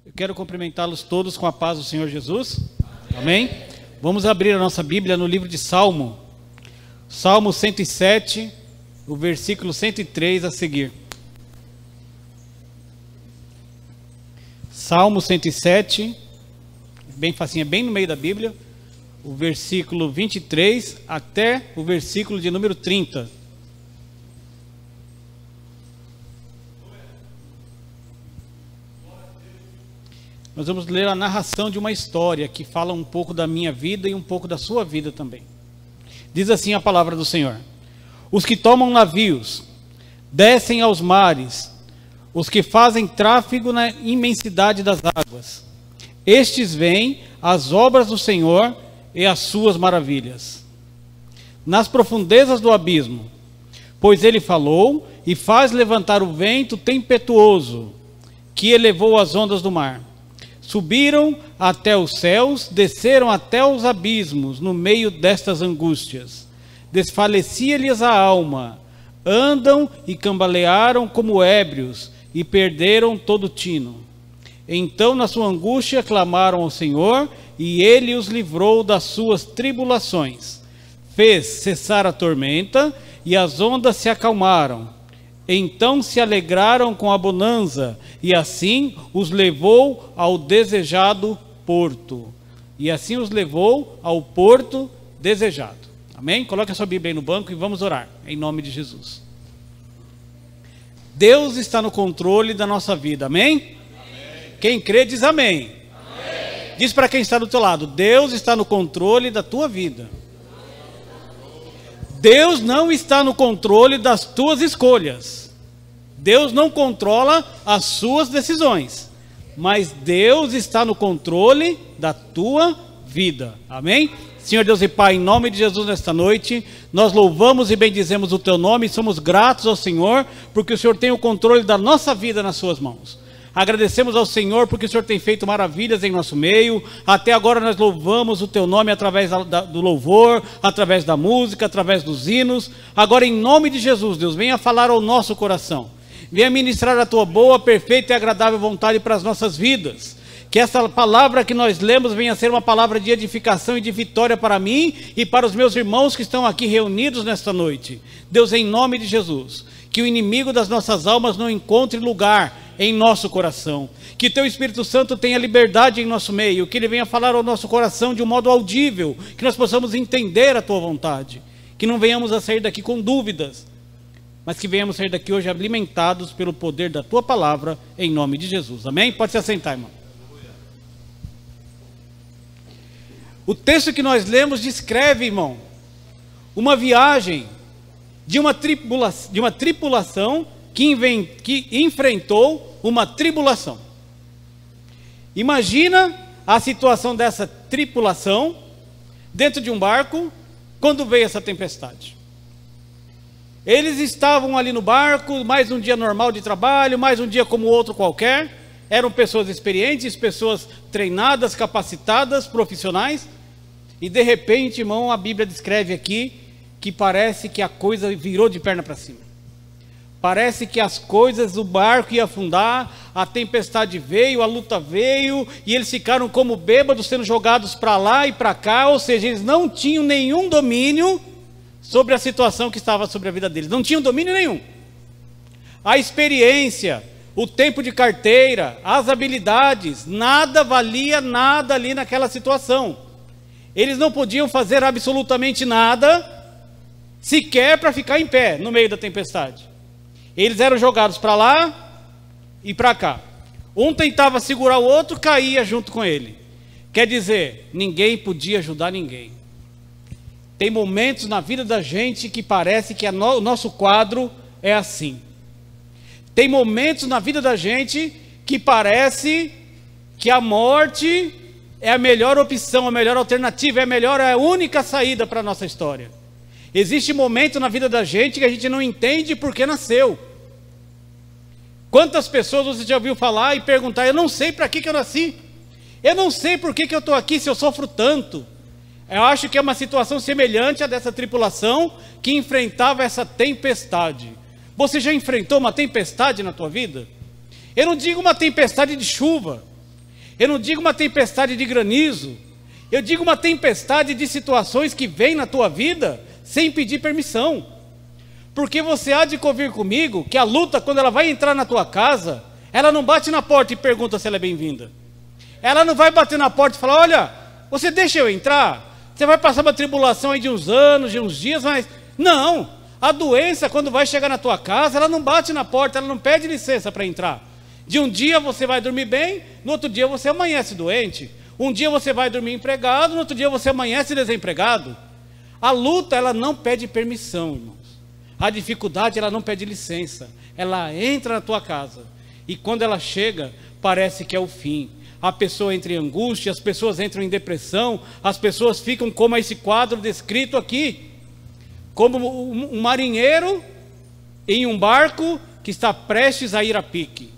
Eu quero cumprimentá-los todos com a paz do Senhor Jesus. Amém? Vamos abrir a nossa Bíblia no livro de Salmo. Salmo 107, o versículo 103 a seguir. Salmo 107, bem facinho, é bem no meio da Bíblia. O versículo 23 até o versículo de número 30. Nós vamos ler a narração de uma história que fala um pouco da minha vida e um pouco da sua vida também. Diz assim a palavra do Senhor: os que tomam navios, descem aos mares, os que fazem tráfego na imensidade das águas. Estes veem as obras do Senhor e as suas maravilhas nas profundezas do abismo, pois ele falou e faz levantar o vento tempestuoso que elevou as ondas do mar. Subiram até os céus, desceram até os abismos, no meio destas angústias. Desfalecia-lhes a alma, andam e cambalearam como ébrios, e perderam todo o tino. Então, na sua angústia, clamaram ao Senhor, e ele os livrou das suas tribulações. Fez cessar a tormenta, e as ondas se acalmaram. Então se alegraram com a bonança, e assim os levou ao desejado porto. E assim os levou ao porto desejado. Amém? Coloque a sua Bíblia aí no banco e vamos orar, em nome de Jesus. Deus está no controle da nossa vida, amém? Amém. Quem crê diz amém. Amém. Diz para quem está do teu lado: Deus está no controle da tua vida. Deus não está no controle das tuas escolhas. Deus não controla as suas decisões, mas Deus está no controle da tua vida. Amém? Senhor Deus e Pai, em nome de Jesus nesta noite, nós louvamos e bendizemos o Teu nome e somos gratos ao Senhor, porque o Senhor tem o controle da nossa vida nas Suas mãos. Agradecemos ao Senhor porque o Senhor tem feito maravilhas em nosso meio. Até agora nós louvamos o Teu nome através do louvor, através da música, através dos hinos. Agora, em nome de Jesus, Deus, venha falar ao nosso coração. Venha ministrar a Tua boa, perfeita e agradável vontade para as nossas vidas. Que essa palavra que nós lemos venha a ser uma palavra de edificação e de vitória para mim e para os meus irmãos que estão aqui reunidos nesta noite. Deus, em nome de Jesus, que o inimigo das nossas almas não encontre lugar em nosso coração. Que Teu Espírito Santo tenha liberdade em nosso meio, que Ele venha falar ao nosso coração de um modo audível, que nós possamos entender a Tua vontade. Que não venhamos a sair daqui com dúvidas, mas que venhamos sair daqui hoje alimentados pelo poder da Tua palavra, em nome de Jesus. Amém? Pode se assentar, irmão. O texto que nós lemos descreve, irmão, uma viagem de uma tripulação que enfrentou uma tribulação. Imagina a situação dessa tripulação dentro de um barco quando veio essa tempestade. Eles estavam ali no barco, mais um dia normal de trabalho, mais um dia como outro qualquer. Eram pessoas experientes, pessoas treinadas, capacitadas, profissionais. E de repente, irmão, a Bíblia descreve aqui que parece que a coisa virou de perna para cima. Parece que as coisas, o barco ia afundar, a tempestade veio, a luta veio, e eles ficaram como bêbados sendo jogados para lá e para cá, ou seja, eles não tinham nenhum domínio sobre a situação que estava sobre a vida deles, não tinham domínio nenhum. A experiência, o tempo de carteira, as habilidades, nada valia nada ali naquela situação. Eles não podiam fazer absolutamente nada, sequer para ficar em pé no meio da tempestade. Eles eram jogados para lá e para cá. Um tentava segurar o outro, caía junto com ele. Quer dizer, ninguém podia ajudar ninguém. Tem momentos na vida da gente que parece que o nosso quadro é assim. Tem momentos na vida da gente que parece que a morte é a melhor opção, a melhor alternativa, é a única saída para a nossa história. Existe momento na vida da gente que a gente não entende por que nasceu. Quantas pessoas você já ouviu falar e perguntar: eu não sei para que eu nasci, eu não sei por que eu estou aqui se eu sofro tanto. Eu acho que é uma situação semelhante à dessa tripulação que enfrentava essa tempestade. Você já enfrentou uma tempestade na tua vida? Eu não digo uma tempestade de chuva, Eu não digo uma tempestade de granizo. Eu digo uma tempestade de situações que vêm na tua vida sem pedir permissão. Porque você há de convir comigo que a luta, quando ela vai entrar na tua casa, ela não bate na porta e pergunta se ela é bem-vinda. Ela não vai bater na porta e falar: olha, você deixa eu entrar? Você vai passar uma tribulação aí de uns anos, de uns dias, mas... Não, a doença, quando vai chegar na tua casa, ela não bate na porta, ela não pede licença para entrar. De um dia você vai dormir bem, no outro dia você amanhece doente. Um dia você vai dormir empregado, no outro dia você amanhece desempregado. A luta, ela não pede permissão, irmãos. A dificuldade, ela não pede licença. Ela entra na tua casa. E quando ela chega, parece que é o fim. A pessoa entra em angústia, as pessoas entram em depressão, as pessoas ficam como esse quadro descrito aqui. Como um marinheiro em um barco que está prestes a ir a pique.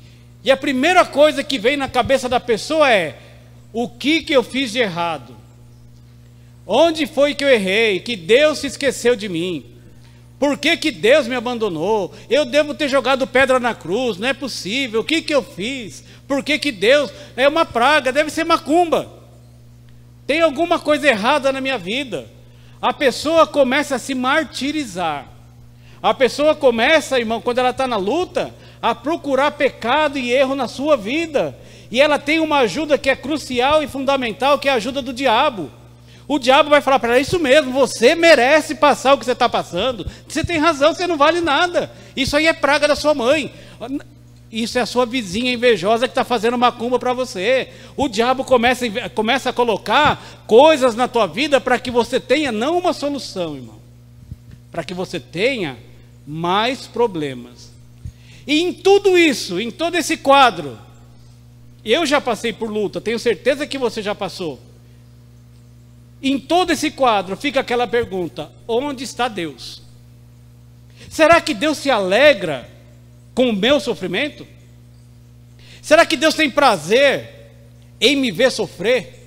E a primeira coisa que vem na cabeça da pessoa é: o que eu fiz de errado? Onde foi que eu errei? Que Deus se esqueceu de mim? Por que Deus me abandonou? Eu devo ter jogado pedra na cruz, não é possível. O que eu fiz? Por que Deus... É uma praga, deve ser macumba. Tem alguma coisa errada na minha vida. A pessoa começa a se martirizar. A pessoa começa, irmão, quando ela está na luta, a procurar pecado e erro na sua vida. E ela tem uma ajuda que é crucial e fundamental, que é a ajuda do diabo. O diabo vai falar para ela: isso mesmo, você merece passar o que você está passando. Você tem razão, você não vale nada. Isso aí é praga da sua mãe. Isso é a sua vizinha invejosa que está fazendo macumba para você. O diabo começa a colocar coisas na tua vida para que você tenha não uma solução, irmão. Para que você tenha mais problemas. E em tudo isso, em todo esse quadro, eu já passei por luta, tenho certeza que você já passou. Em todo esse quadro fica aquela pergunta: onde está Deus? Será que Deus se alegra com o meu sofrimento? Será que Deus tem prazer em me ver sofrer?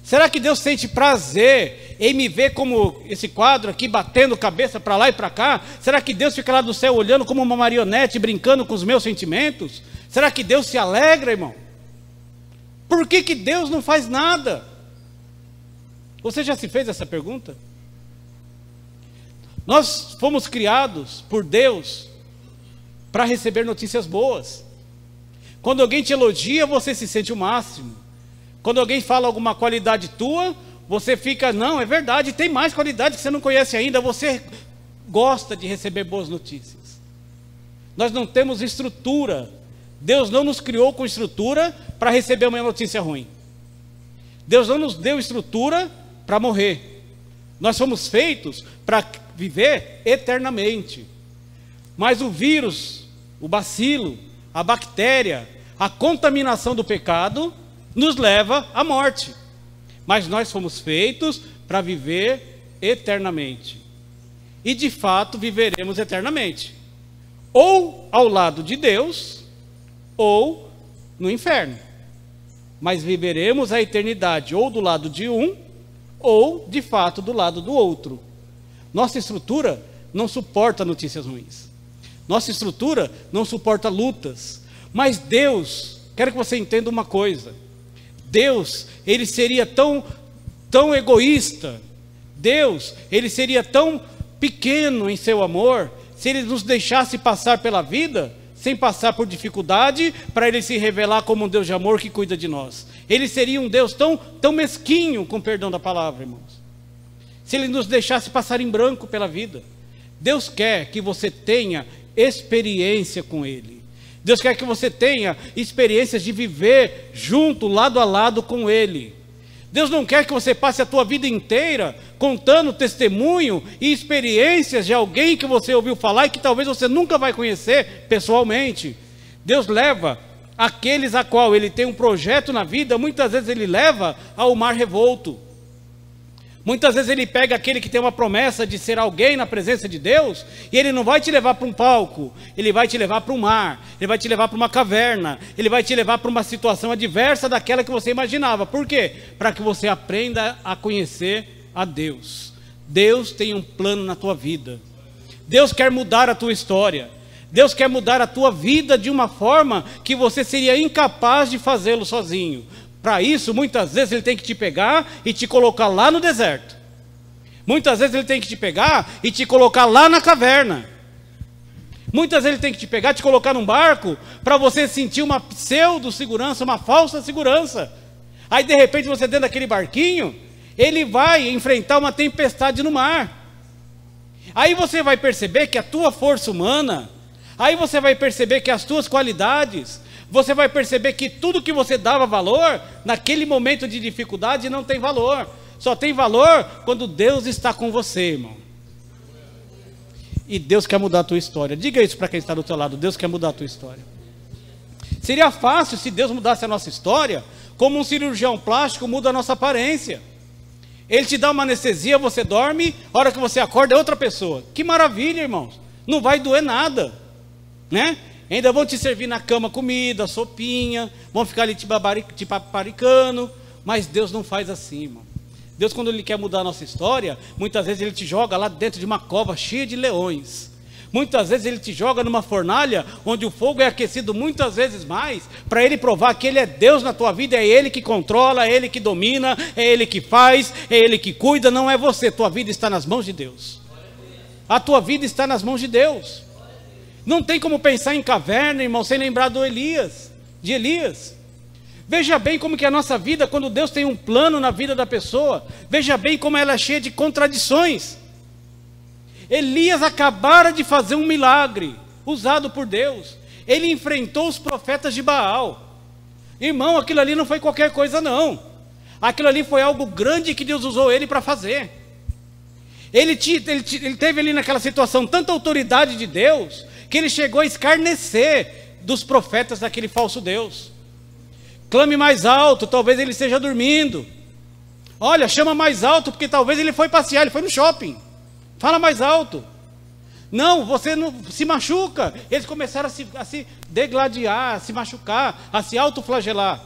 Será que Deus sente prazer em me ver como esse quadro aqui, batendo cabeça para lá e para cá? Será que Deus fica lá do céu olhando como uma marionete, brincando com os meus sentimentos? Será que Deus se alegra, irmão? Por que Deus não faz nada? Você já se fez essa pergunta? Nós fomos criados por Deus para receber notícias boas. Quando alguém te elogia, você se sente o máximo. Quando alguém fala alguma qualidade tua, você fica: não, é verdade, tem mais qualidade que você não conhece ainda. Você gosta de receber boas notícias. Nós não temos estrutura. Deus não nos criou com estrutura para receber uma notícia ruim. Deus não nos deu estrutura para morrer. Nós fomos feitos para viver eternamente. Mas o vírus, o bacilo, a bactéria, a contaminação do pecado nos leva à morte. Mas nós fomos feitos para viver eternamente. E de fato viveremos eternamente. Ou ao lado de Deus, ou no inferno. Mas viveremos a eternidade ou do lado de um, ou de fato do lado do outro. Nossa estrutura não suporta notícias ruins. Nossa estrutura não suporta lutas. Mas Deus, quero que você entenda uma coisa: Deus, Ele seria tão egoísta, Deus, Ele seria tão pequeno em seu amor, se Ele nos deixasse passar pela vida sem passar por dificuldade, para Ele se revelar como um Deus de amor que cuida de nós. Ele seria um Deus tão mesquinho, com perdão da palavra, irmãos, se Ele nos deixasse passar em branco pela vida. Deus quer que você tenha experiência com Ele. Deus quer que você tenha experiências de viver junto, lado a lado com Ele. Deus não quer que você passe a tua vida inteira contando testemunho e experiências de alguém que você ouviu falar e que talvez você nunca vai conhecer pessoalmente. Deus leva aqueles a qual Ele tem um projeto na vida, muitas vezes Ele leva ao mar revolto. Muitas vezes Ele pega aquele que tem uma promessa de ser alguém na presença de Deus, e Ele não vai te levar para um palco, Ele vai te levar para um mar, Ele vai te levar para uma caverna, Ele vai te levar para uma situação adversa daquela que você imaginava. Por quê? Para que você aprenda a conhecer a Deus. Deus tem um plano na tua vida. Deus quer mudar a tua história. Deus quer mudar a tua vida de uma forma que você seria incapaz de fazê-lo sozinho. Para isso, muitas vezes ele tem que te pegar e te colocar lá no deserto. Muitas vezes ele tem que te pegar e te colocar lá na caverna. Muitas vezes ele tem que te pegar e te colocar num barco para você sentir uma pseudo-segurança, uma falsa segurança. Aí de repente você dentro daquele barquinho, ele vai enfrentar uma tempestade no mar. Aí você vai perceber que a tua força humana, aí você vai perceber que as tuas qualidades, você vai perceber que tudo que você dava valor, naquele momento de dificuldade não tem valor. Só tem valor quando Deus está com você, irmão. E Deus quer mudar a tua história. Diga isso para quem está do teu lado, Deus quer mudar a tua história. Seria fácil se Deus mudasse a nossa história, como um cirurgião plástico muda a nossa aparência. Ele te dá uma anestesia, você dorme, a hora que você acorda é outra pessoa. Que maravilha, irmãos. Não vai doer nada, né? Ainda vão te servir na cama comida, sopinha, vão ficar ali te paparicando, mas Deus não faz assim, irmão. Deus, quando Ele quer mudar a nossa história, muitas vezes Ele te joga lá dentro de uma cova cheia de leões. Muitas vezes Ele te joga numa fornalha, onde o fogo é aquecido muitas vezes mais, para Ele provar que Ele é Deus na tua vida, é Ele que controla, é Ele que domina, é Ele que faz, é Ele que cuida, não é você. Tua vida está nas mãos de Deus. A tua vida está nas mãos de Deus. Não tem como pensar em caverna, irmão, sem lembrar de Elias. Veja bem como que é a nossa vida, quando Deus tem um plano na vida da pessoa, veja bem como ela é cheia de contradições. Elias acabara de fazer um milagre, usado por Deus. Ele enfrentou os profetas de Baal. Irmão, aquilo ali não foi qualquer coisa não. Aquilo ali foi algo grande que Deus usou ele para fazer. Ele teve ali naquela situação tanta autoridade de Deus, que ele chegou a escarnecer dos profetas daquele falso Deus. Clame mais alto, talvez ele esteja dormindo. Olha, chama mais alto, porque talvez ele foi passear, ele foi no shopping. Fala mais alto. Não, você não se machuca. Eles começaram a se degladiar, a se machucar, a se autoflagelar,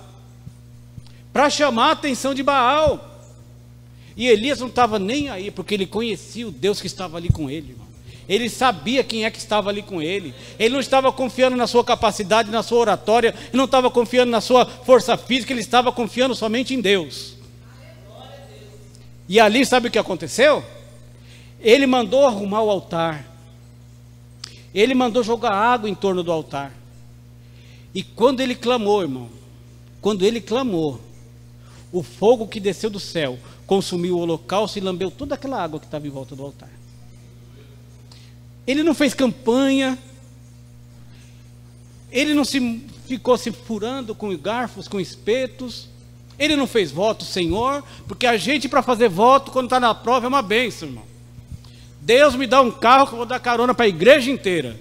para chamar a atenção de Baal. E Elias não estava nem aí, porque ele conhecia o Deus que estava ali com ele, irmão. Ele sabia quem é que estava ali com ele. Ele não estava confiando na sua capacidade, na sua oratória. Ele não estava confiando na sua força física. Ele estava confiando somente em Deus. E ali, sabe o que aconteceu? Ele mandou arrumar o altar. Ele mandou jogar água em torno do altar. E quando ele clamou, irmão, quando ele clamou, o fogo que desceu do céu consumiu o holocausto e lambeu toda aquela água que estava em volta do altar. Ele não fez campanha, ele não ficou se furando com garfos, com espetos, ele não fez voto, Senhor, porque a gente para fazer voto quando está na prova é uma bênção, irmão. Deus me dá um carro que eu vou dar carona para a igreja inteira.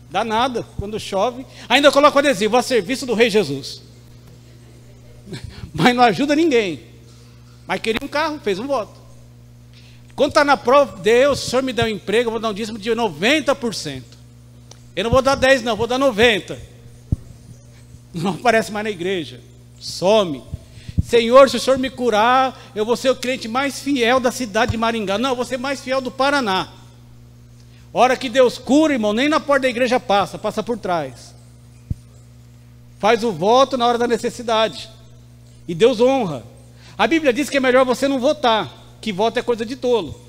Dá nada, quando chove, ainda coloca o adesivo, a serviço do Rei Jesus. Mas não ajuda ninguém. Mas queria um carro, fez um voto. Quando está na prova, Deus, se o Senhor me der um emprego, eu vou dar um dízimo de 90%. Eu não vou dar 10 não, vou dar 90%. Não aparece mais na igreja, some. Senhor, se o Senhor me curar, eu vou ser o crente mais fiel da cidade de Maringá. Não, eu vou ser mais fiel do Paraná. Hora que Deus cura, irmão, nem na porta da igreja passa por trás. Faz o voto na hora da necessidade. E Deus honra. A Bíblia diz que é melhor você não votar, que voto é coisa de tolo.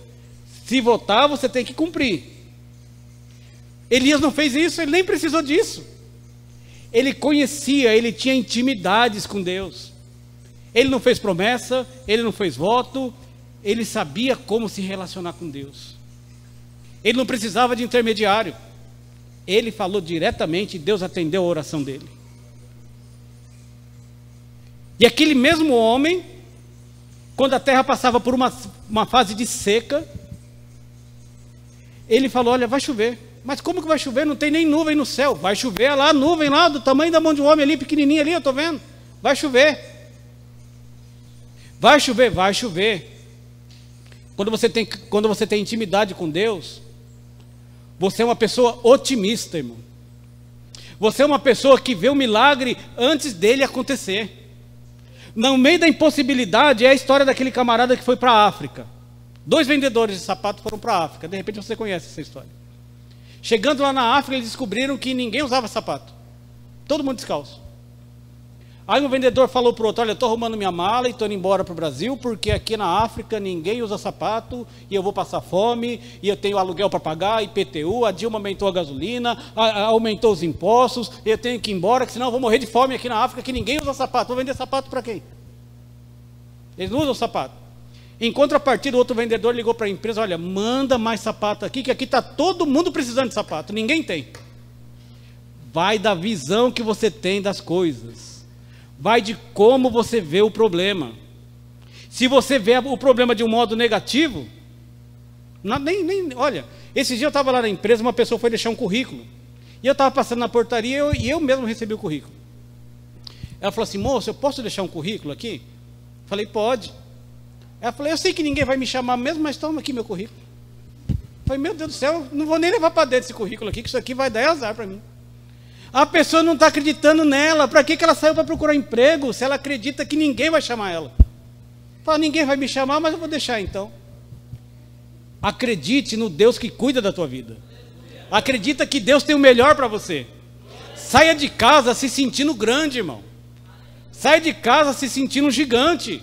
Se votar, você tem que cumprir. Elias não fez isso, ele nem precisou disso. Ele conhecia, ele tinha intimidades com Deus. Ele não fez promessa, ele não fez voto, ele sabia como se relacionar com Deus. Ele não precisava de intermediário. Ele falou diretamente e Deus atendeu a oração dele. E aquele mesmo homem, quando a terra passava por uma fase de seca, ele falou, olha, vai chover. Mas como que vai chover? Não tem nem nuvem no céu. Vai chover, olha lá a nuvem lá, do tamanho da mão de um homem ali, pequenininha ali, eu estou vendo. Vai chover. Vai chover, vai chover. Quando você tem intimidade com Deus, você é uma pessoa otimista, irmão. Você é uma pessoa que vê o milagre antes dele acontecer. No meio da impossibilidade é a história daquele camarada que foi para a África. 2 vendedores de sapato foram para a África. De repente você conhece essa história. Chegando lá na África, eles descobriram que ninguém usava sapato. Todo mundo descalço. Aí um vendedor falou para o outro: olha, eu estou arrumando minha mala e estou indo embora para o Brasil, porque aqui na África ninguém usa sapato, e eu vou passar fome, e eu tenho aluguel para pagar, IPTU, a Dilma aumentou a gasolina, aumentou os impostos, eu tenho que ir embora, que senão eu vou morrer de fome aqui na África, que ninguém usa sapato. Vou vender sapato para quem? Eles não usam sapato. Em contrapartida, o outro vendedor ligou para a empresa: olha, manda mais sapato aqui, que aqui está todo mundo precisando de sapato, ninguém tem. Vai da visão que você tem das coisas. Vai de como você vê o problema. Se você vê o problema de um modo negativo, olha, esse dia eu estava lá na empresa, uma pessoa foi deixar um currículo, e eu estava passando na portaria, e eu mesmo recebi o currículo. Ela falou assim: moço, eu posso deixar um currículo aqui? Falei: pode. Ela falou: eu sei que ninguém vai me chamar mesmo, mas toma aqui meu currículo. Falei: meu Deus do céu, não vou nem levar para dentro esse currículo aqui, que isso aqui vai dar azar para mim. A pessoa não está acreditando nela. Para que ela saiu para procurar emprego, se ela acredita que ninguém vai chamar ela? Fala: ninguém vai me chamar, mas eu vou deixar então. Acredite no Deus que cuida da tua vida. Acredita que Deus tem o melhor para você. Saia de casa se sentindo grande, irmão. Saia de casa se sentindo um gigante.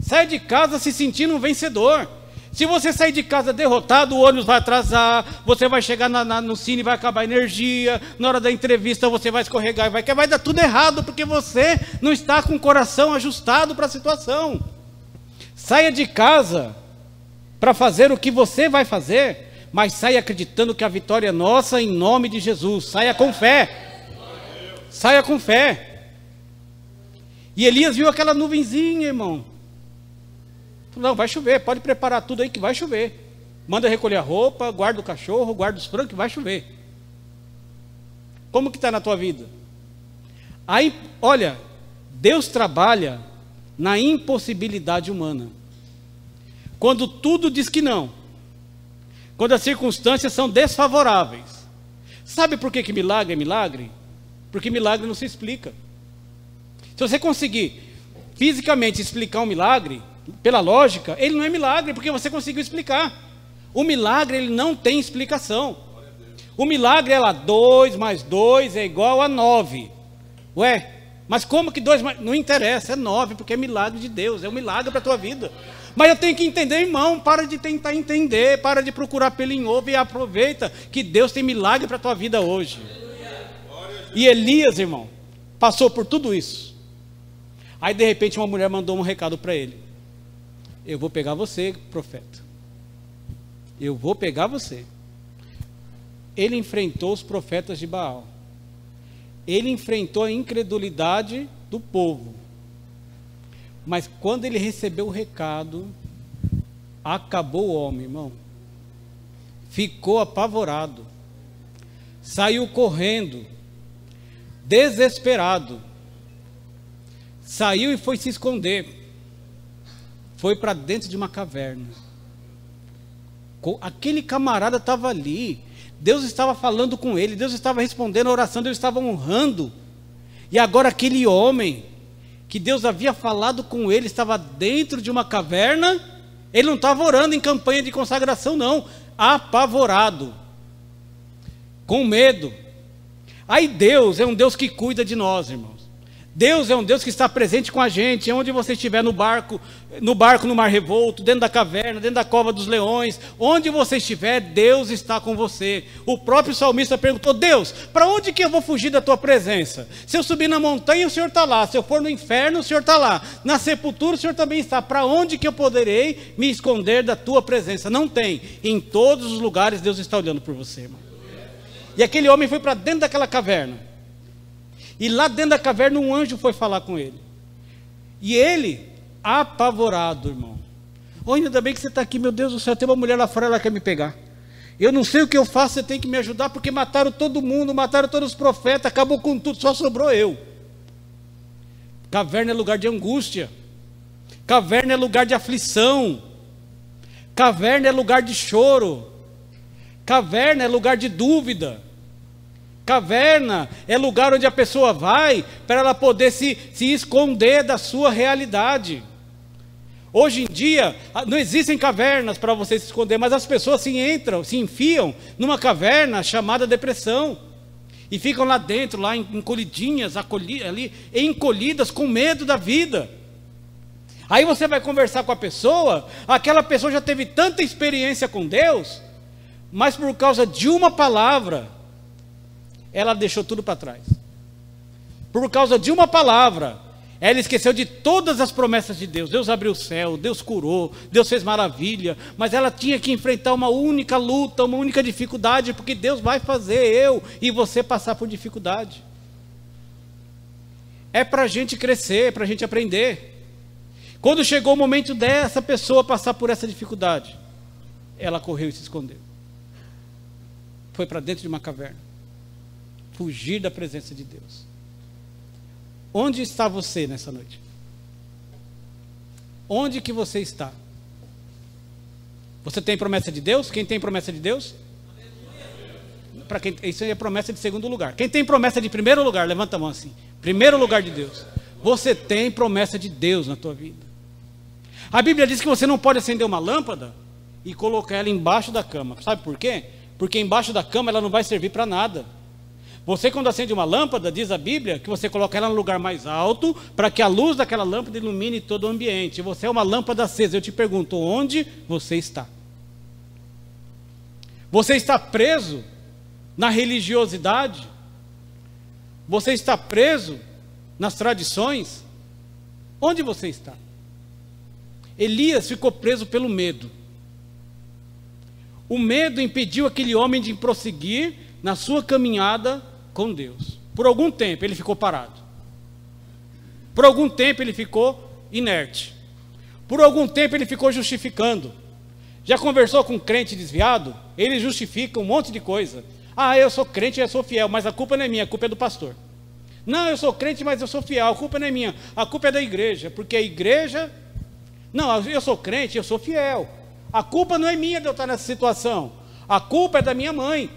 Saia de casa se sentindo um vencedor. Se você sair de casa derrotado, o ônibus vai atrasar, você vai chegar no cine e vai acabar a energia, na hora da entrevista você vai escorregar e vai dar tudo errado, porque você não está com o coração ajustado para a situação. Saia de casa para fazer o que você vai fazer, mas saia acreditando que a vitória é nossa, em nome de Jesus. Saia com fé. Saia com fé. E Elias viu aquela nuvenzinha, irmão. Não, vai chover, pode preparar tudo aí que vai chover. Manda recolher a roupa, guarda o cachorro, guarda os frangos que vai chover. Como que está na tua vida? Aí, olha, Deus trabalha na impossibilidade humana. Quando tudo diz que não. Quando as circunstâncias são desfavoráveis. Sabe por que milagre é milagre? Porque milagre não se explica. Se você conseguir fisicamente explicar um milagre, pela lógica, ele não é milagre, porque você conseguiu explicar. O milagre, ele não tem explicação. O milagre é lá: 2 mais 2 é igual a 9. Ué, mas como que 2 mais... Não interessa, é 9, porque é milagre de Deus, é um milagre para a tua vida. Mas eu tenho que entender, irmão, para de tentar entender, para de procurar pelo em ovo e aproveita que Deus tem milagre para a tua vida hoje. E Elias, irmão, passou por tudo isso. Aí de repente uma mulher mandou um recado para ele: eu vou pegar você, profeta. Eu vou pegar você. Ele enfrentou os profetas de Baal. Ele enfrentou a incredulidade do povo. Mas quando ele recebeu o recado, acabou o homem, irmão. Ficou apavorado. Saiu correndo. Desesperado. Saiu e foi se esconder. Foi para dentro de uma caverna. Aquele camarada estava ali. Deus estava falando com ele. Deus estava respondendo a oração. Deus estava honrando. E agora aquele homem, que Deus havia falado com ele, estava dentro de uma caverna. Ele não estava orando em campanha de consagração, não. Apavorado. Com medo. Aí Deus é um Deus que cuida de nós, irmãos. Deus é um Deus que está presente com a gente, onde você estiver, no barco, no mar revolto, dentro da caverna, dentro da cova dos leões, onde você estiver, Deus está com você. O próprio salmista perguntou: Deus, para onde que eu vou fugir da tua presença? Se eu subir na montanha, o Senhor está lá. Se eu for no inferno, o Senhor está lá. Na sepultura, o Senhor também está. Para onde que eu poderei me esconder da tua presença? Não tem. Em todos os lugares Deus está olhando por você, irmão. E aquele homem foi para dentro daquela caverna. E lá dentro da caverna um anjo foi falar com ele. E ele, apavorado, irmão. Olha, ainda bem que você está aqui, meu Deus do céu, tem uma mulher lá fora, ela quer me pegar. Eu não sei o que eu faço, você tem que me ajudar, porque mataram todo mundo, mataram todos os profetas, acabou com tudo, só sobrou eu. Caverna é lugar de angústia. Caverna é lugar de aflição. Caverna é lugar de choro. Caverna é lugar de dúvida. Caverna é lugar onde a pessoa vai para ela poder se esconder da sua realidade. Hoje em dia, não existem cavernas para você se esconder, mas as pessoas se enfiam numa caverna chamada depressão. E ficam lá dentro, lá encolhidinhas, ali, encolhidas com medo da vida. Aí você vai conversar com a pessoa, aquela pessoa já teve tanta experiência com Deus, mas por causa de uma palavra, ela deixou tudo para trás. Por causa de uma palavra, ela esqueceu de todas as promessas de Deus. Deus abriu o céu, Deus curou, Deus fez maravilha, mas ela tinha que enfrentar uma única luta, uma única dificuldade, porque Deus vai fazer eu e você passar por dificuldade. É para a gente crescer, é para a gente aprender. Quando chegou o momento dessa pessoa passar por essa dificuldade, ela correu e se escondeu. Foi para dentro de uma caverna. Fugir da presença de Deus. Onde está você nessa noite? Onde que você está? Você tem promessa de Deus? Quem tem promessa de Deus? Para quem, isso aí é promessa de segundo lugar. Quem tem promessa de primeiro lugar, levanta a mão assim. Primeiro lugar de Deus. Você tem promessa de Deus na tua vida. A Bíblia diz que você não pode acender uma lâmpada e colocar ela embaixo da cama. Sabe por quê? Porque embaixo da cama ela não vai servir para nada. Você, quando acende uma lâmpada, diz a Bíblia, que você coloca ela no lugar mais alto, para que a luz daquela lâmpada ilumine todo o ambiente. Você é uma lâmpada acesa. Eu te pergunto, onde você está? Você está preso na religiosidade? Você está preso nas tradições? Onde você está? Elias ficou preso pelo medo. O medo impediu aquele homem de prosseguir na sua caminhada com Deus. Por algum tempo ele ficou parado. Por algum tempo ele ficou inerte. Por algum tempo ele ficou justificando. Já conversou com um crente desviado? Ele justifica um monte de coisa. Ah, eu sou crente e eu sou fiel, mas a culpa não é minha, a culpa é do pastor. Não, eu sou crente, mas eu sou fiel, a culpa não é minha, a culpa é da igreja, porque a igreja... Não, eu sou crente, eu sou fiel. A culpa não é minha de eu estar nessa situação. A culpa é da minha mãe.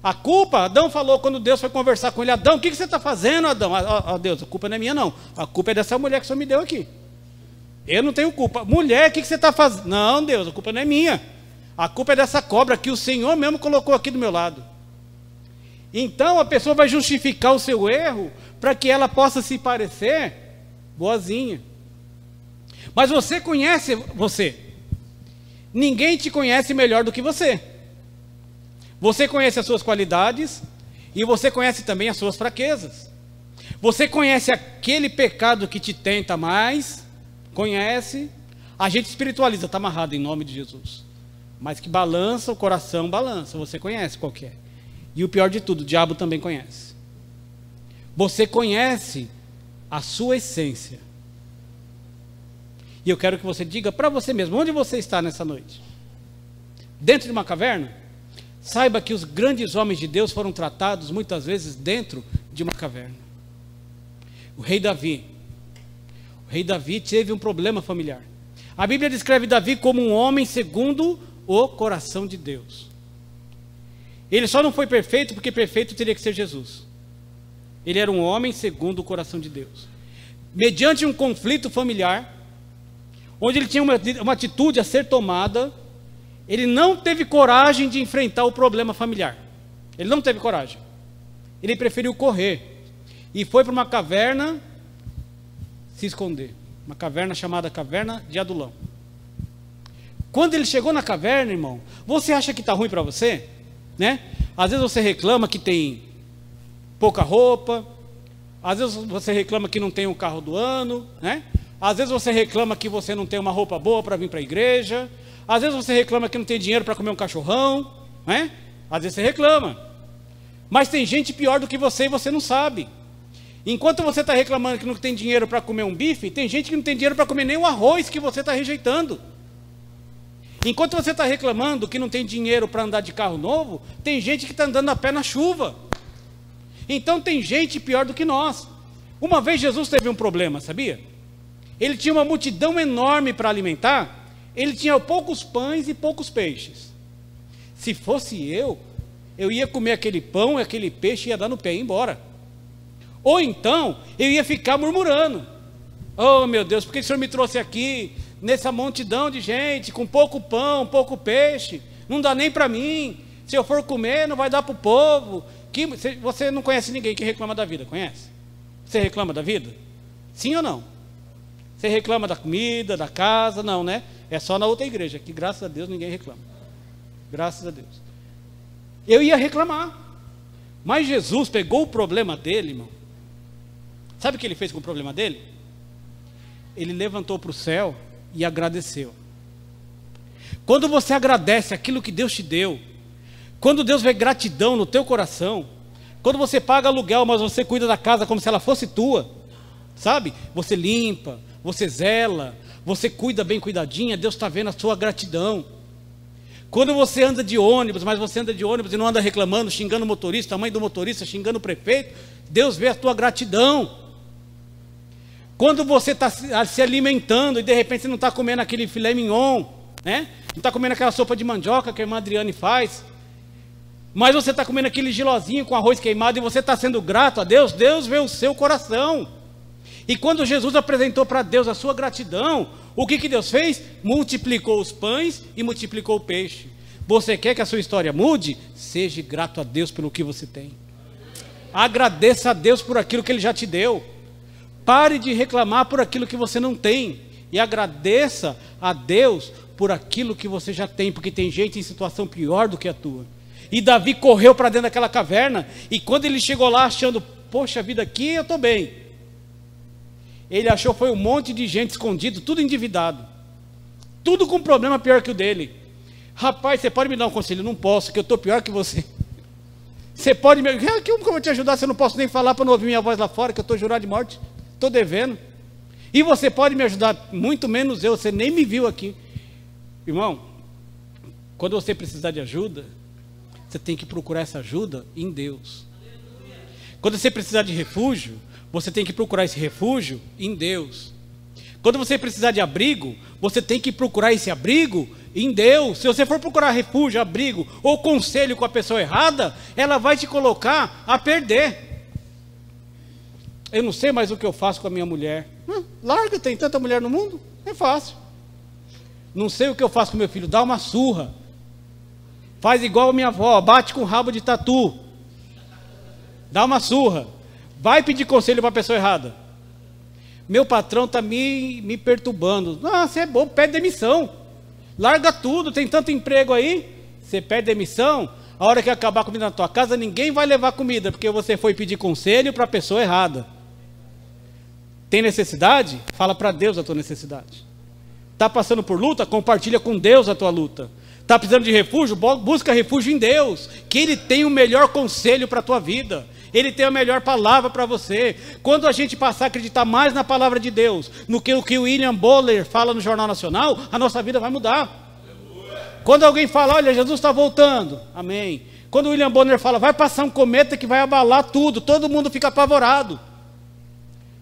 A culpa, Adão falou quando Deus foi conversar com ele: Adão, o que você está fazendo, Adão? Deus, a culpa não é minha não. A culpa é dessa mulher que o Senhor me deu aqui. Eu não tenho culpa. Mulher, o que você está fazendo? Não, Deus, a culpa não é minha. A culpa é dessa cobra que o Senhor mesmo colocou aqui do meu lado. Então a pessoa vai justificar o seu erro para que ela possa se parecer boazinha. Mas você conhece você. Ninguém te conhece melhor do que você. Você conhece as suas qualidades e você conhece também as suas fraquezas. Você conhece aquele pecado que te tenta mais, conhece. A gente espiritualiza, está amarrado em nome de Jesus. Mas que balança, o coração balança, você conhece qual que é. E o pior de tudo, o diabo também conhece. Você conhece a sua essência. E eu quero que você diga para você mesmo, onde você está nessa noite? Dentro de uma caverna? Saiba que os grandes homens de Deus foram tratados muitas vezes dentro de uma caverna. O rei Davi teve um problema familiar. A Bíblia descreve Davi como um homem segundo o coração de Deus. Ele só não foi perfeito porque perfeito teria que ser Jesus. Ele era um homem segundo o coração de Deus. Mediante um conflito familiar, onde ele tinha uma atitude a ser tomada, ele não teve coragem de enfrentar o problema familiar. Ele não teve coragem. Ele preferiu correr e foi para uma caverna se esconder. Uma caverna chamada Caverna de Adulão. Quando ele chegou na caverna, irmão, você acha que está ruim para você? Né? Às vezes você reclama que tem pouca roupa, às vezes você reclama que não tem o carro do ano, né? Às vezes você reclama que você não tem uma roupa boa para vir para a igreja, às vezes você reclama que não tem dinheiro para comer um cachorrão, né? Às vezes você reclama, mas tem gente pior do que você e você não sabe. Enquanto você está reclamando que não tem dinheiro para comer um bife, tem gente que não tem dinheiro para comer nem o arroz que você está rejeitando. Enquanto você está reclamando que não tem dinheiro para andar de carro novo, tem gente que está andando a pé na chuva. Então tem gente pior do que nós. Uma vez Jesus teve um problema, sabia? Ele tinha uma multidão enorme para alimentar, ele tinha poucos pães e poucos peixes. Se fosse eu ia comer aquele pão e aquele peixe, ia dar no pé e ir embora. Ou então, eu ia ficar murmurando: oh meu Deus, por que o Senhor me trouxe aqui, nessa multidão de gente, com pouco pão, pouco peixe, não dá nem para mim, se eu for comer não vai dar para o povo, Você não conhece ninguém que reclama da vida, conhece? Você reclama da vida? Sim ou não? Você reclama da comida, da casa? Não, né? É só na outra igreja, que graças a Deus ninguém reclama. Graças a Deus. Eu ia reclamar. Mas Jesus pegou o problema dele, irmão. Sabe o que ele fez com o problema dele? Ele levantou para o céu e agradeceu. Quando você agradece aquilo que Deus te deu, quando Deus vê gratidão no teu coração, quando você paga aluguel, mas você cuida da casa como se ela fosse tua, sabe? Você limpa, você zela, você cuida bem cuidadinha, Deus está vendo a sua gratidão. Quando você anda de ônibus, mas você anda de ônibus e não anda reclamando, xingando o motorista, a mãe do motorista, xingando o prefeito, Deus vê a tua gratidão. Quando você está se alimentando e de repente você não está comendo aquele filé mignon, né? Não está comendo aquela sopa de mandioca que a irmã Adriane faz, mas você está comendo aquele gilozinho com arroz queimado e você está sendo grato a Deus, Deus vê o seu coração. E quando Jesus apresentou para Deus a sua gratidão, o que Deus fez? Multiplicou os pães e multiplicou o peixe. Você quer que a sua história mude? Seja grato a Deus pelo que você tem. Agradeça a Deus por aquilo que Ele já te deu. Pare de reclamar por aquilo que você não tem. E agradeça a Deus por aquilo que você já tem, porque tem gente em situação pior do que a tua. E Davi correu para dentro daquela caverna, e quando ele chegou lá achando, poxa vida, aqui eu estou bem, ele achou foi um monte de gente escondido, tudo endividado, tudo com problema pior que o dele. Rapaz, você pode me dar um conselho? Não posso, que eu estou pior que você. Você pode me... Como que eu vou te ajudar se eu não posso nem falar para não ouvir minha voz lá fora, que eu estou jurado de morte, estou devendo. E você pode me ajudar, muito menos eu, você nem me viu aqui. Irmão, quando você precisar de ajuda, você tem que procurar essa ajuda em Deus. Quando você precisar de refúgio, você tem que procurar esse refúgio em Deus. Quando você precisar de abrigo, você tem que procurar esse abrigo em Deus. Se você for procurar refúgio, abrigo ou conselho com a pessoa errada, ela vai te colocar a perder. Eu não sei mais o que eu faço com a minha mulher. Larga, tem tanta mulher no mundo, é fácil. Não sei o que eu faço com meu filho, dá uma surra. Faz igual a minha avó, bate com rabo de tatu. Dá uma surra. Vai pedir conselho para a pessoa errada. Meu patrão está me perturbando. Ah, você é bom, pede demissão. Larga tudo, tem tanto emprego aí. Você pede demissão, a hora que acabar a comida na tua casa, ninguém vai levar comida, porque você foi pedir conselho para a pessoa errada. Tem necessidade? Fala para Deus a tua necessidade. Está passando por luta? Compartilha com Deus a tua luta. Está precisando de refúgio? Busca refúgio em Deus, que Ele tem o melhor conselho para a tua vida. Ele tem a melhor palavra para você. Quando a gente passar a acreditar mais na palavra de Deus, no que o William Bonner fala no Jornal Nacional, a nossa vida vai mudar. Quando alguém fala, olha, Jesus está voltando, amém. Quando o William Bonner fala, vai passar um cometa que vai abalar tudo, todo mundo fica apavorado.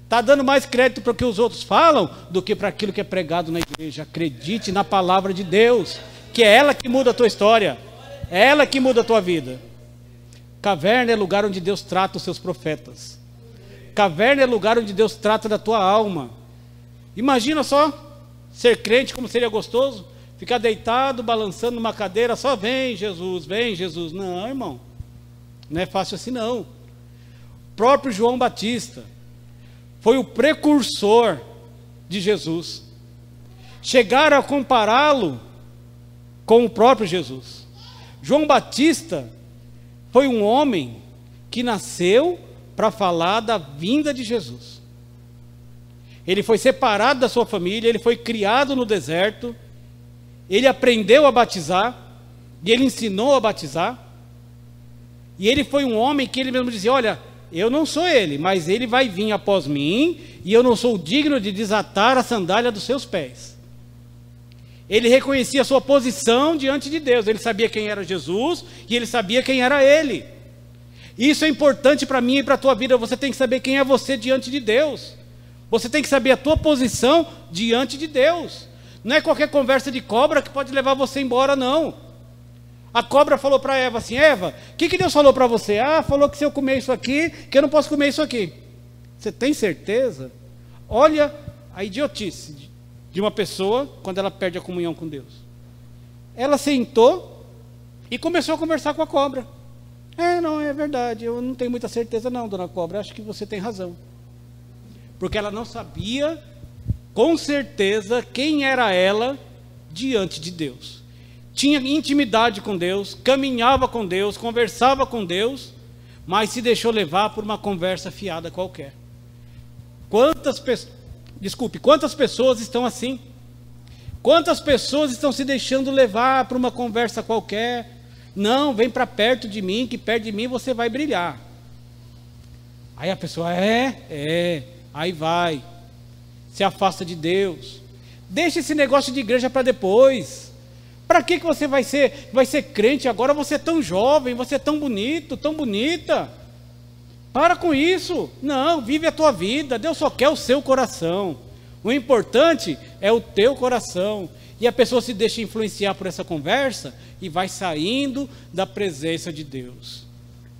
Está dando mais crédito para o que os outros falam do que para aquilo que é pregado na igreja. Acredite na palavra de Deus, que é ela que muda a tua história, é ela que muda a tua vida. Caverna é lugar onde Deus trata os seus profetas. Caverna é lugar onde Deus trata da tua alma. Imagina só, ser crente como seria gostoso, ficar deitado, balançando numa cadeira, só vem Jesus, vem Jesus. Não, irmão, não é fácil assim não. O próprio João Batista foi o precursor de Jesus. Chegaram a compará-lo com o próprio Jesus. João Batista foi um homem que nasceu para falar da vinda de Jesus. Ele foi separado da sua família, ele foi criado no deserto, ele aprendeu a batizar, e ele ensinou a batizar, e ele foi um homem que ele mesmo dizia, olha, eu não sou ele, mas ele vai vir após mim, e eu não sou digno de desatar a sandália dos seus pés. Ele reconhecia a sua posição diante de Deus, ele sabia quem era Jesus, e ele sabia quem era ele. Isso é importante para mim e para a tua vida, você tem que saber quem é você diante de Deus. Você tem que saber a tua posição diante de Deus. Não é qualquer conversa de cobra que pode levar você embora, não. A cobra falou para Eva assim, Eva, o que Deus falou para você? Ah, falou que se eu comer isso aqui, que eu não posso comer isso aqui. Você tem certeza? Olha a idiotice de uma pessoa quando ela perde a comunhão com Deus. Ela sentou e começou a conversar com a cobra. Não, é verdade, eu não tenho muita certeza não, dona Cobra, acho que você tem razão. Porque ela não sabia, com certeza, quem era ela diante de Deus. Tinha intimidade com Deus, caminhava com Deus, conversava com Deus, mas se deixou levar por uma conversa fiada qualquer. Quantas pessoas estão assim? Quantas pessoas estão se deixando levar por uma conversa qualquer? Não, vem para perto de mim, que perto de mim você vai brilhar. Aí a pessoa, aí vai, se afasta de Deus. Deixa esse negócio de igreja para depois. Para que você vai ser crente agora? Você é tão jovem, você é tão bonito, tão bonita. Para com isso. Não, vive a tua vida. Deus só quer o seu coração. O importante é o teu coração. E a pessoa se deixa influenciar por essa conversa e vai saindo da presença de Deus.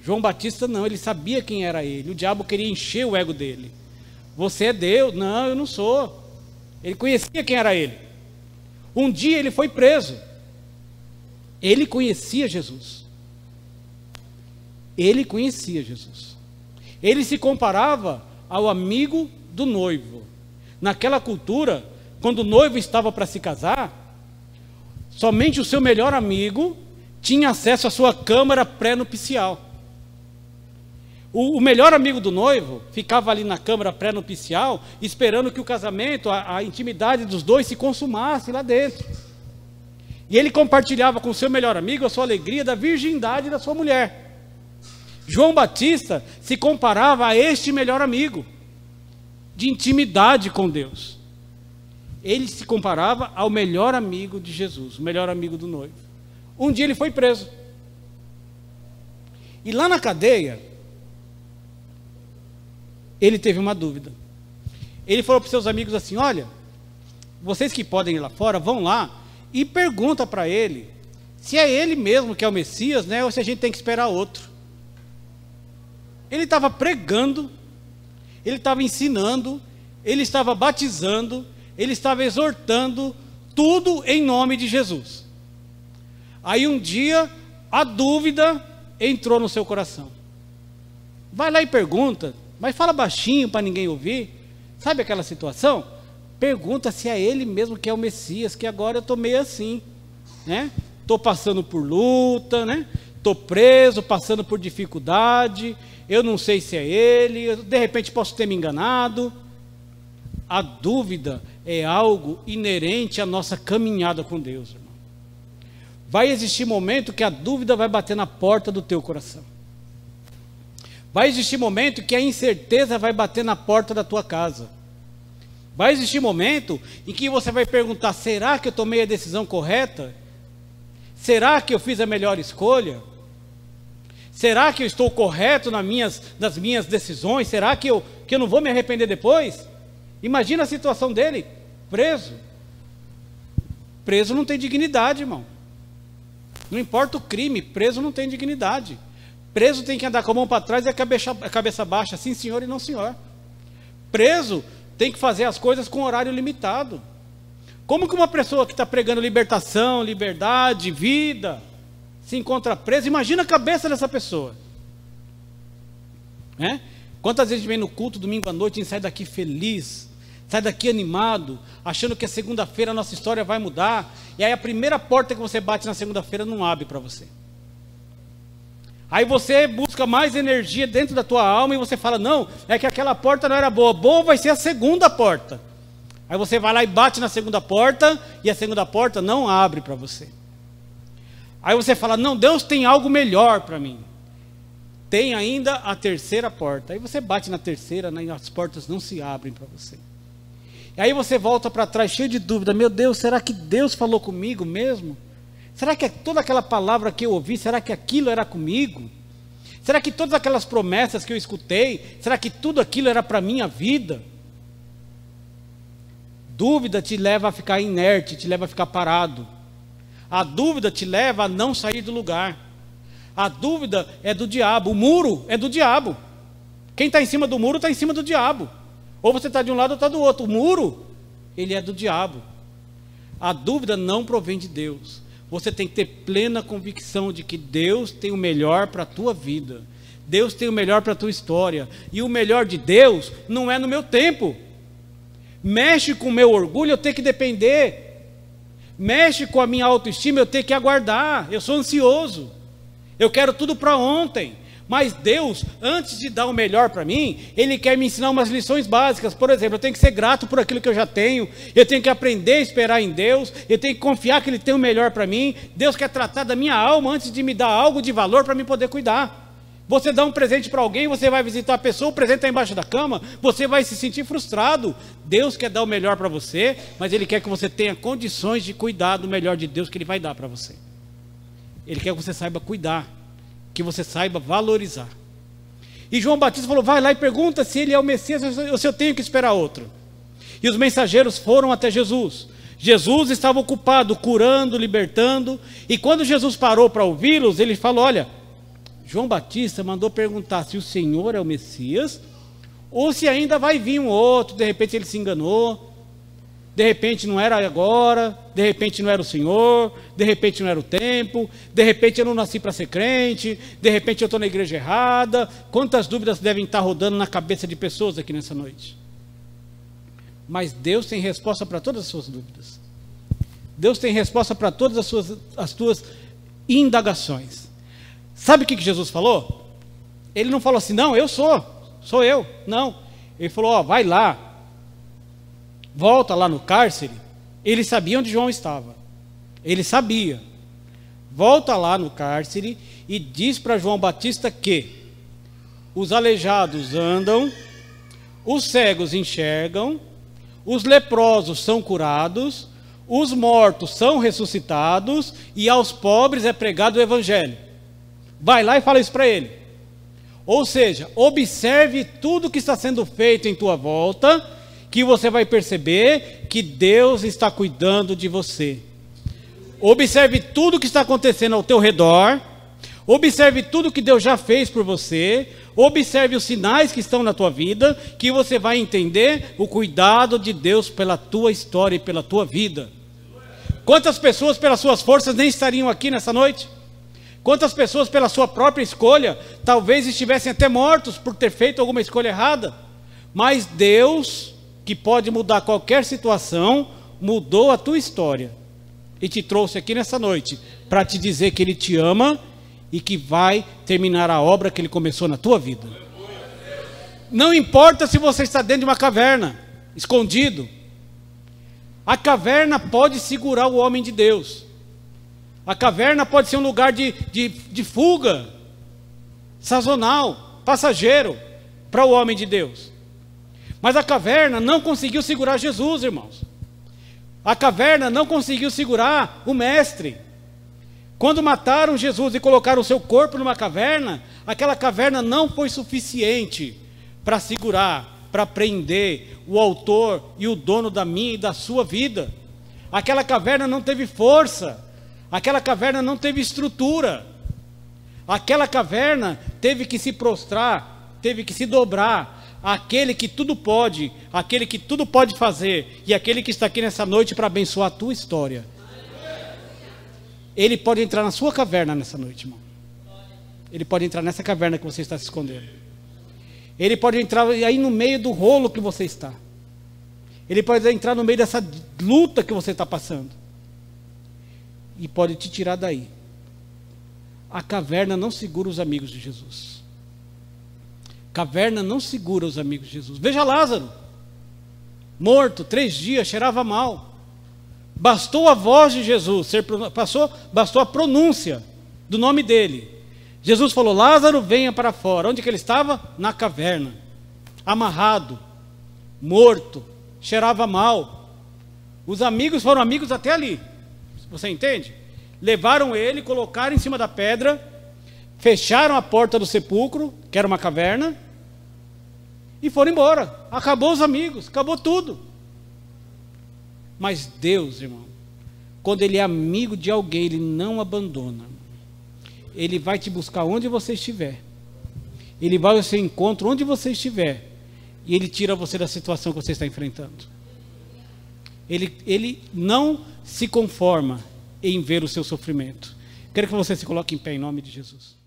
João Batista não, ele sabia quem era ele. O diabo queria encher o ego dele. Você é Deus? Não, eu não sou. Ele conhecia quem era ele. Um dia ele foi preso. Ele conhecia Jesus. Ele conhecia Jesus. Ele se comparava ao amigo do noivo. Naquela cultura, quando o noivo estava para se casar, somente o seu melhor amigo tinha acesso à sua câmara pré-nupcial. O melhor amigo do noivo ficava ali na câmara pré-nupcial, esperando que o casamento, a intimidade dos dois se consumasse lá dentro. E ele compartilhava com o seu melhor amigo a sua alegria da virgindade da sua mulher. João Batista se comparava a este melhor amigo, de intimidade com Deus. Ele se comparava ao melhor amigo de Jesus, o melhor amigo do noivo. Um dia ele foi preso. E lá na cadeia, ele teve uma dúvida. Ele falou para os seus amigos assim: olha, vocês que podem ir lá fora, vão lá e pergunta para ele se é ele mesmo que é o Messias, né, ou se a gente tem que esperar outro. Ele estava pregando, ele estava ensinando, ele estava batizando, ele estava exortando, tudo em nome de Jesus. Aí um dia, a dúvida entrou no seu coração. Vai lá e pergunta, mas fala baixinho para ninguém ouvir. Sabe aquela situação? Pergunta se é ele mesmo que é o Messias, que agora eu estou meio assim, né? Estou passando por luta, né? Estou preso, passando por dificuldade, eu não sei se é ele, de repente posso ter me enganado. A dúvida é algo inerente à nossa caminhada com Deus, irmão. Vai existir momento que a dúvida vai bater na porta do teu coração. Vai existir momento que a incerteza vai bater na porta da tua casa. Vai existir momento em que você vai perguntar: será que eu tomei a decisão correta? Será que eu fiz a melhor escolha? Será que eu estou correto nas minhas decisões? Será que eu não vou me arrepender depois? Imagina a situação dele, preso. Preso não tem dignidade, irmão. Não importa o crime, preso não tem dignidade. Preso tem que andar com a mão para trás e a cabeça baixa, sim senhor e não senhor. Preso tem que fazer as coisas com horário limitado. Como que uma pessoa que está pregando libertação, liberdade, vida, se encontra presa? Imagina a cabeça dessa pessoa, né? Quantas vezes vem no culto domingo à noite e sai daqui feliz, sai daqui animado, achando que a segunda-feira a nossa história vai mudar, e aí a primeira porta que você bate na segunda-feira não abre para você. Aí você busca mais energia dentro da tua alma e você fala: não, é que aquela porta não era boa, boa vai ser a segunda porta. Aí você vai lá e bate na segunda porta, e a segunda porta não abre para você. Aí você fala: não, Deus tem algo melhor para mim. Tem ainda a terceira porta. Aí você bate na terceira, né, e as portas não se abrem para você. E aí você volta para trás cheio de dúvida: meu Deus, será que Deus falou comigo mesmo? Será que toda aquela palavra que eu ouvi, será que aquilo era comigo? Será que todas aquelas promessas que eu escutei, será que tudo aquilo era para a minha vida? Dúvida te leva a ficar inerte, te leva a ficar parado. A dúvida te leva a não sair do lugar. A dúvida é do diabo, o muro é do diabo. Quem está em cima do muro está em cima do diabo. Ou você está de um lado ou está do outro. O muro, ele é do diabo. A dúvida não provém de Deus. você tem que ter plena convicção de que Deus tem o melhor para a tua vida. Deus tem o melhor para a tua história. E o melhor de Deus não é no meu tempo. Mexe com o meu orgulho, eu tenho que depender. Mexe com a minha autoestima, eu tenho que aguardar. Eu sou ansioso. Eu quero tudo para ontem. Mas Deus, antes de dar o melhor para mim, Ele quer me ensinar umas lições básicas. Por exemplo, eu tenho que ser grato por aquilo que eu já tenho. Eu tenho que aprender a esperar em Deus. Eu tenho que confiar que Ele tem o melhor para mim. Deus quer tratar da minha alma antes de me dar algo de valor para mim poder cuidar. Você dá um presente para alguém, você vai visitar a pessoa, o presente está embaixo da cama, você vai se sentir frustrado. Deus quer dar o melhor para você, mas Ele quer que você tenha condições de cuidar do melhor de Deus que Ele vai dar para você. Ele quer que você saiba cuidar, que você saiba valorizar. E João Batista falou, vai lá e pergunta se ele é o Messias ou se eu tenho que esperar outro. E os mensageiros foram até Jesus. Jesus estava ocupado curando, libertando, e quando Jesus parou para ouvi-los, ele falou, olha, João Batista mandou perguntar se o Senhor é o Messias, ou se ainda vai vir um outro, de repente ele se enganou, de repente não era agora, de repente não era o Senhor, de repente não era o tempo, de repente eu não nasci para ser crente, de repente eu estou na igreja errada. Quantas dúvidas devem estar rodando na cabeça de pessoas aqui nessa noite? Mas Deus tem resposta para todas as suas dúvidas. Deus tem resposta para todas as tuas indagações. Sabe o que Jesus falou? Ele não falou assim, não, eu sou eu. Não, ele falou, ó, vai lá. Volta lá no cárcere. Ele sabia onde João estava. Ele sabia. Volta lá no cárcere e diz para João Batista que os aleijados andam, os cegos enxergam, os leprosos são curados, os mortos são ressuscitados e aos pobres é pregado o evangelho. Vai lá e fala isso para ele. Ou seja, observe tudo que está sendo feito em tua volta, que você vai perceber que Deus está cuidando de você. Observe tudo que está acontecendo ao teu redor. Observe tudo que Deus já fez por você. Observe os sinais que estão na tua vida, que você vai entender o cuidado de Deus pela tua história e pela tua vida. Quantas pessoas pelas suas forças nem estariam aqui nessa noite? Quantas pessoas pela sua própria escolha talvez estivessem até mortos por ter feito alguma escolha errada? Mas Deus, que pode mudar qualquer situação, mudou a tua história e te trouxe aqui nessa noite para te dizer que Ele te ama e que vai terminar a obra que Ele começou na tua vida. Não importa se você está dentro de uma caverna, escondido. A caverna pode segurar o homem de Deus. A caverna pode ser um lugar de fuga, sazonal, passageiro, para o homem de Deus. Mas a caverna não conseguiu segurar Jesus, irmãos. A caverna não conseguiu segurar o Mestre. Quando mataram Jesus e colocaram o seu corpo numa caverna, aquela caverna não foi suficiente para segurar, para prender o autor e o dono da minha e da sua vida. Aquela caverna não teve força. Aquela caverna não teve estrutura. Aquela caverna teve que se prostrar, teve que se dobrar àquele que tudo pode, aquele que tudo pode fazer, e aquele que está aqui nessa noite para abençoar a tua história. Ele pode entrar na sua caverna nessa noite, irmão. Ele pode entrar nessa caverna que você está se escondendo. Ele pode entrar aí no meio do rolo que você está. Ele pode entrar no meio dessa luta que você está passando. E pode te tirar daí. A caverna não segura os amigos de Jesus. Caverna não segura os amigos de Jesus. Veja Lázaro, morto, 3 dias, cheirava mal. Bastou a voz de Jesus, bastou a pronúncia do nome dele. Jesus falou, Lázaro, venha para fora. Onde que ele estava? Na caverna, amarrado, morto, cheirava mal. Os amigos foram amigos até ali. Você entende? Levaram ele, colocaram em cima da pedra, fecharam a porta do sepulcro, que era uma caverna, e foram embora. Acabou os amigos, acabou tudo. Mas Deus, irmão, quando Ele é amigo de alguém, Ele não abandona. Ele vai te buscar onde você estiver. Ele vai ao seu encontro onde você estiver. E Ele tira você da situação que você está enfrentando. Ele não se conforma em ver o seu sofrimento. Quero que você se coloque em pé em nome de Jesus.